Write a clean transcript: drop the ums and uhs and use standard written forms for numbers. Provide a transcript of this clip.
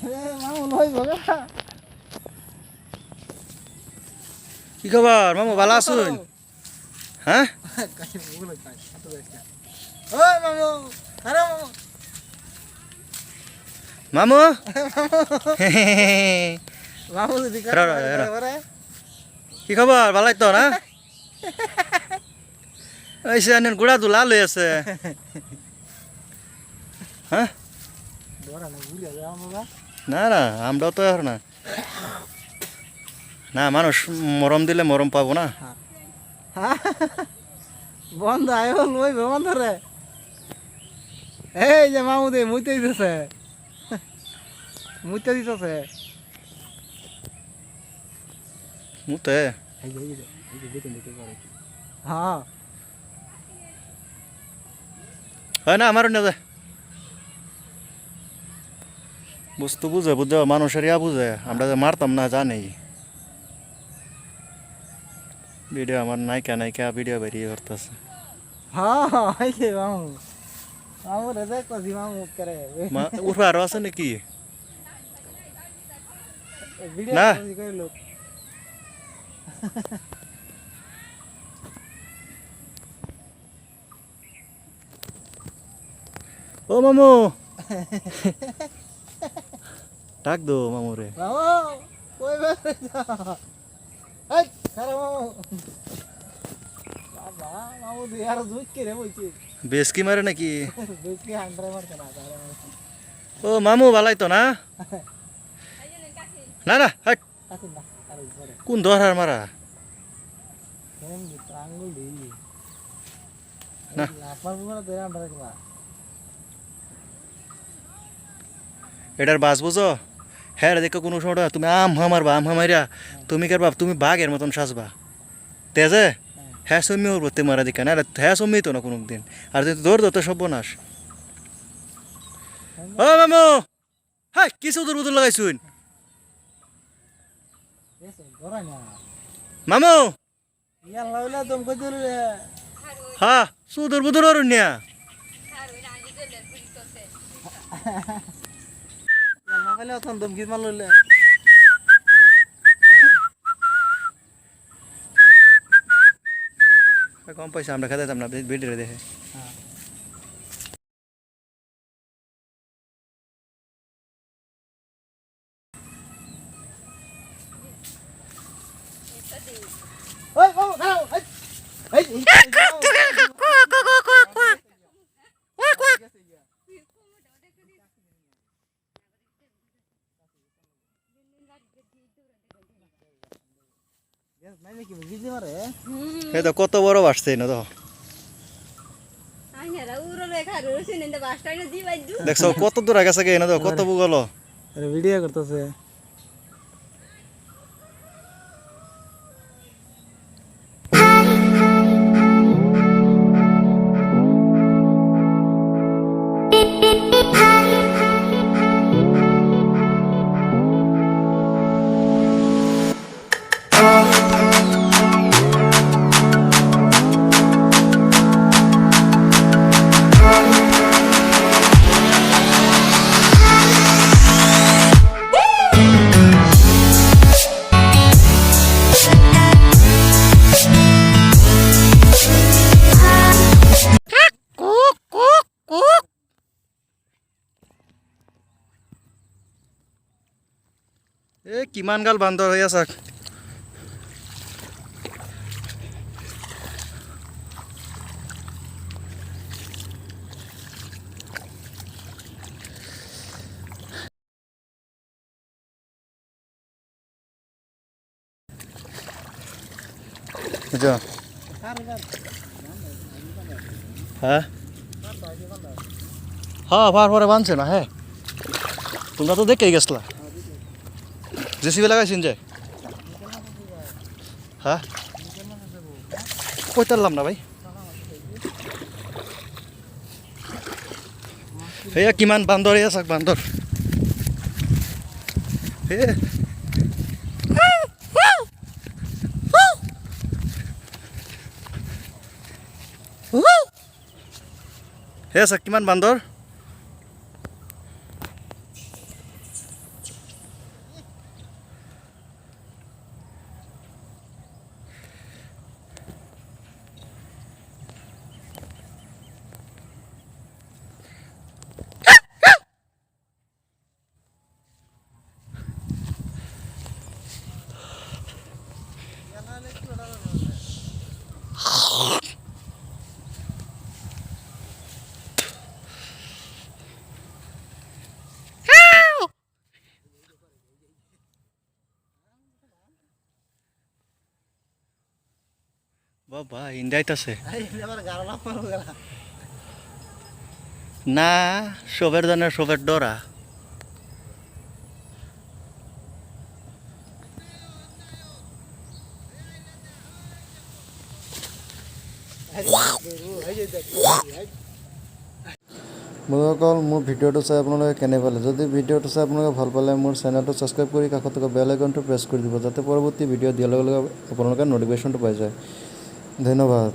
কি খবর মামু ভালো আছুন? হ্যাঁ মামু কি খবর ভালাই তো না? গুড়া দুলা লই আছে। হ্যাঁ না না আমরাও তো আর না না মানুষ মরম দিলে মরম পাবো না। বন্ধ আয় লই বন্ধ রে এই যে মামুদে মুইতে দিতেছে মুইতে দিতেছে মুতে হ্যাঁ হয় না আমার না বস্তু বুঝে বুঝে মানুষের ইয়া বুঝে আমরা যে মারতাম না জানি ভিডিও আমার নায়িকা নায়িকা ভিডিও বেরিয়ে করতেছে। হ্যাঁ এই যে মামু মামু রে দেখ কজি মামু করে উঠবা আরো আছে নাকি ভিডিও না কজি কইলো ও মামু ডাক দো মামু রে মামু কই বেরে যা এই খারাপ মামু বাবা মামু দি আর দুই কে রে বইছে বেশ কি মারে নাকি? দুই কে হান্ড্রে মারতে না ও মামু ভালাই তো না? না না হাট কাছে না আরে পরে কোন ধরার মারা কেন আঙ্গুল দেই না লাফার পুরো ধরে আমরা দেখবা এটার বাস বুঝো হ্যাঁ দেখো কোনো সময় তুমি আম হামারবা আম হামাইরা তুমি কারবা তুমি বাঘের মতন সাজবা তেজে হ্যাঁ সমি উঠবো তে মারা দিকা না হ্যাঁ সমি তো না কোনো দিন আর তুই দৌড় দৌড় সর্বনাশ। ও মামু হ্যাঁ কিছু দূর বুদুর লাগাইছুন এসে ধরাই না মামু ইয়া লাউলা দম কই দিলে হ্যাঁ সুদূর বুদুর অরুণ নিয়া ইয়া লাগালে তখন দম কি মারলে কম পয়সা আমরা খেতে না ভিডিও দেখে ওই ও দাও এই এই তো কত বড় বাসছে না তো দেখছো কত দূর আগে গেছে না তো কত বুগলো ভিডিও করতেছে এ কিমান গাল বান্দর হয়ে আছে বুঝছো হ্যাঁ হ্যাঁ পার পরে বানছে না হ্যাঁ তোমরা তো দেখেই গেছলা জেসিবি লাগাইছেন যে হ্যাঁ কই তারলাম না ভাই হেয়া কিমান বান্দর আছে বান্দর হে হে কিমান বান্দৰ বাবা ইন্দাইত আছে এই এবার গাড়া লাভ মারো গেলা না সবের জানে সবের ডরা বন্ধুসকল মোৰ ভিডিঅ'টো চাই আপোনালোকে কেনে পালে যদি ভিডিঅ'টো চাই আপোনালোকে ভাল পালে মোৰ চেনেলটো ছাবস্ক্ৰাইব কৰি কাষত থকা বেল আইকনটো প্ৰেছ কৰি দিব যাতে পৰৱৰ্তী ভিডিঅ' দিয়াৰ লগে লগে আপোনালোকে ন'টিফিকেশ্যনটো পাই যায় ধন্যবাদ